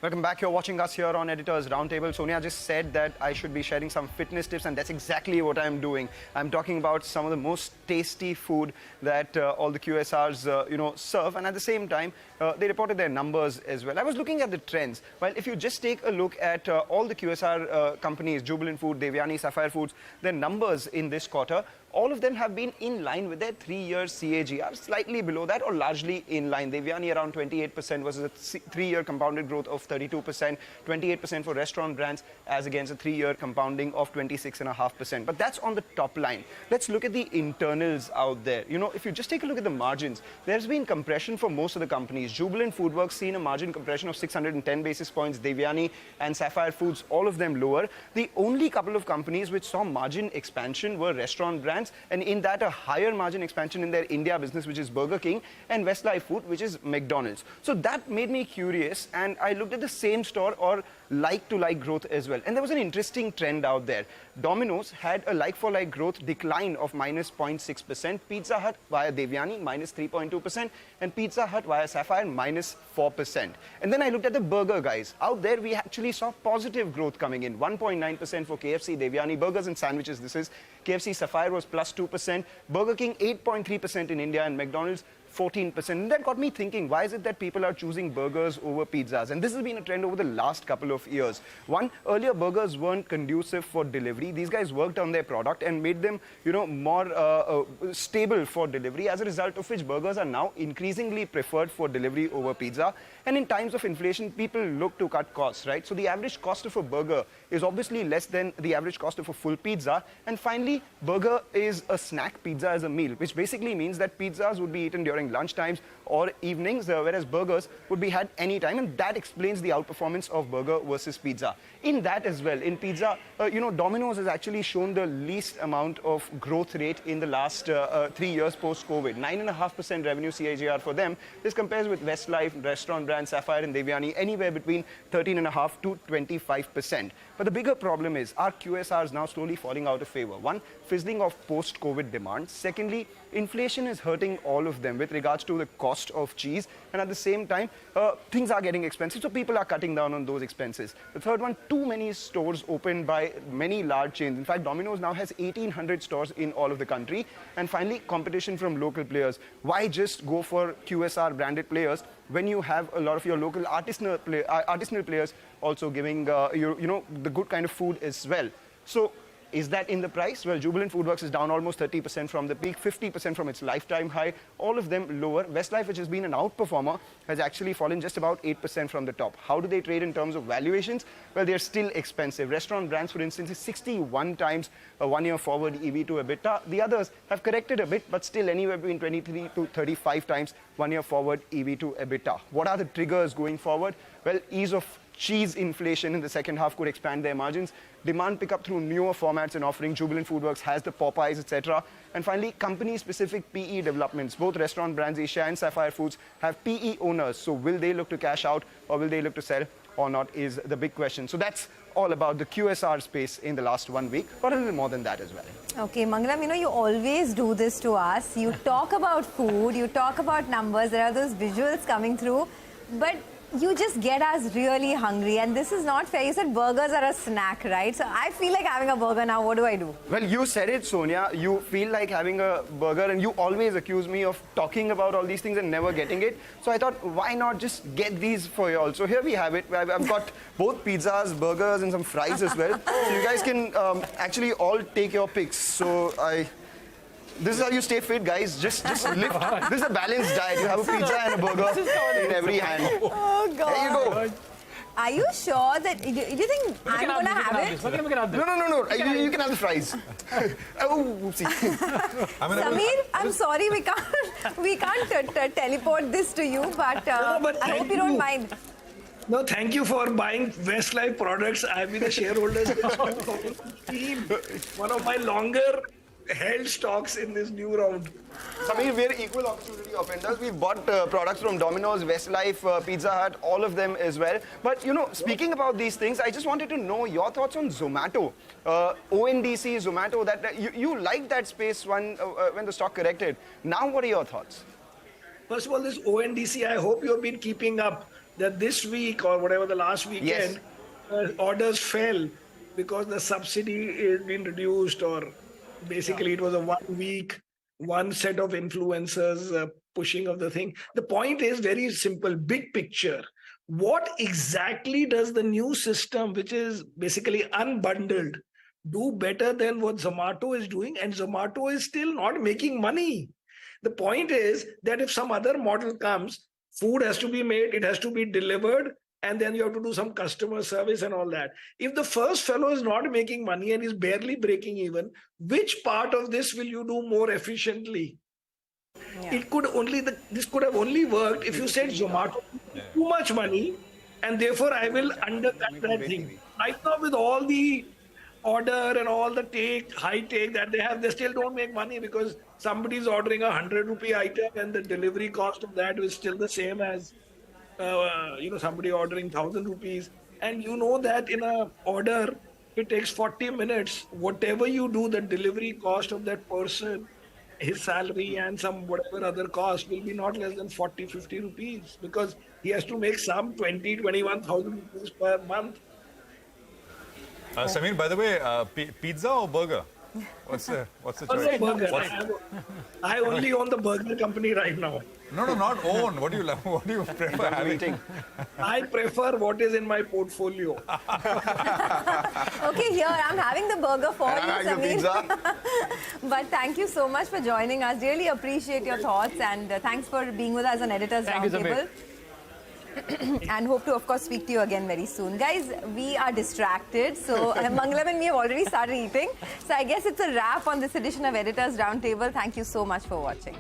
Welcome back. You're watching us here on Editors Roundtable. Sonia just said that I should be sharing some fitness tips, and that's exactly what I'm doing. I'm talking about some of the most tasty food that all the QSRs, serve, and at the same time, they reported their numbers as well. I was looking at the trends. Well, if you just take a look at all the QSR companies, Jubilant Food, Devyani, Sapphire Foods, their numbers in this quarter, all of them have been in line with their 3-year CAGR, slightly below that or largely in line. Devyani around 28% versus a 3-year compounded growth of 32%, 28% for restaurant brands as against a 3-year compounding of 26.5%. But that's on the top line. Let's look at the internals out there. If you just take a look at the margins, there's been compression for most of the companies. Jubilant Foodworks seen a margin compression of 610 basis points. Devyani and Sapphire Foods, all of them lower. The only couple of companies which saw margin expansion were restaurant brands, and in that a higher margin expansion in their India business, which is Burger King, and Westlife Food, which is McDonald's. So that made me curious, and I looked at the same store or like-to-like growth as well. And there was an interesting trend out there. Domino's had a like-for-like growth decline of minus 0.6%, Pizza Hut via Devyani minus 3.2%, and Pizza Hut via Sapphire minus 4%. And then I looked at the burger guys. Out there, we actually saw positive growth coming in, 1.9% for KFC, Devyani, burgers and sandwiches. This is KFC Sapphire was plus 2%, Burger King 8.3% in India, and McDonald's 14%. And that got me thinking, why is it that people are choosing burgers over pizzas? And this has been a trend over the last couple of years. One, earlier burgers weren't conducive for delivery. These guys worked on their product and made them, more stable for delivery, as a result of which burgers are now increasingly preferred for delivery over pizza. And in times of inflation, people look to cut costs, right? So the average cost of a burger is obviously less than the average cost of a full pizza. And finally, burger is a snack, pizza is a meal, which basically means that pizzas would be eaten during lunch times or evenings, whereas burgers would be had anytime, and that explains the outperformance of burger versus pizza. In that as well, in pizza, Domino's has actually shown the least amount of growth rate in the last 3 years post-COVID. 9.5% revenue CAGR for them. This compares with Westlife, restaurant brands, Sapphire and Devyani, anywhere between 13.5% to 25%. But the bigger problem is, are QSRs now slowly falling out of favor? One, fizzling of post-COVID demand. Secondly, inflation is hurting all of them with regards to the cost of cheese, and at the same time, things are getting expensive, so people are cutting down on those expenses. The third one, too many stores opened by many large chains. In fact, Domino's now has 1,800 stores in all of the country. And finally, competition from local players. Why just go for QSR branded players when you have a lot of your local artisanal players also giving the good kind of food as well? So is that in the price? Well, Jubilant Foodworks is down almost 30% from the peak, 50% from its lifetime high, all of them lower. Westlife, which has been an outperformer, has actually fallen just about 8% from the top. How do they trade in terms of valuations? Well, they're still expensive. Restaurant brands, for instance, is 61 times a 1-year forward EV to EBITDA. The others have corrected a bit, but still anywhere between 23 to 35 times 1-year forward EV to EBITDA. What are the triggers going forward? Well, ease of cheese inflation in the second half could expand their margins. Demand pickup through newer formats and offering. Jubilant Foodworks has the Popeyes, etc. And finally, company-specific PE developments. Both restaurant brands, Asia and Sapphire Foods, have PE owners. So will they look to cash out or will they look to sell or not is the big question. So that's all about the QSR space in the last 1 week, or a little more than that as well. Okay, Mangalam, you always do this to us. You talk about food, you talk about numbers, there are those visuals coming through, but you just get us really hungry, and this is not fair. You said burgers are a snack, right? So I feel like having a burger now. What do I do? Well, you said it, Sonia. You feel like having a burger, and you always accuse me of talking about all these things and never getting it. So I thought, why not just get these for you all? So here we have it. I've got both pizzas, burgers, and some fries as well. So you guys can actually all take your picks. So this is how you stay fit, guys. Just lift. This is a balanced diet. You have a pizza and a burger in every hand. Oh, God. There you go. Are you sure that... Do you think I'm going to have it? No. You can have the fries. Oh, whoopsie. Samir, I'm sorry we can't teleport this to you, but I hope you don't mind. No, thank you for buying Westlife products. I've been a shareholder team. One of my longer held stocks in this new round. Samir, we're equal opportunity offenders. We've bought products from Domino's, Westlife, Pizza Hut, all of them as well. But, speaking about these things, I just wanted to know your thoughts on Zomato. ONDC, Zomato, that you liked that space when the stock corrected. Now, what are your thoughts? First of all, this ONDC, I hope you have been keeping up that this week or whatever the last weekend, orders fell because the subsidy is been reduced, or basically it was a 1 week, one set of influencers pushing of the thing. The point is very simple, big picture. What exactly does the new system, which is basically unbundled, do better than what Zomato is doing? And Zomato is still not making money. The point is that if some other model comes, food has to be made, it has to be delivered, and then you have to do some customer service and all that. If the first fellow is not making money and is barely breaking even, which part of this will you do more efficiently? It could only, this could have only worked if you said Zomato too much money and therefore I will undercut that thing. Right now with all the order and all the high take that they have, they still don't make money because somebody's ordering a 100 rupee item and the delivery cost of that is still the same as somebody ordering 1,000 rupees. And you know that in a order, it takes 40 minutes. Whatever you do, the delivery cost of that person, his salary and some whatever other cost will be not less than 40, 50 rupees because he has to make some 20, 21,000 rupees per month. Samir, by the way, pizza or burger? What's the choice? Burger. I only own the burger company right now. No, not own. What do you love? What do you prefer having? I prefer what is in my portfolio. Okay, here I'm having the burger for you, Samir. Pizza. But thank you so much for joining us. Really appreciate your thoughts, and thanks for being with us on Editors Roundtable. And hope to, of course, speak to you again very soon. Guys, we are distracted. So Mangalam and me have already started eating. So I guess it's a wrap on this edition of Editors Roundtable. Thank you so much for watching.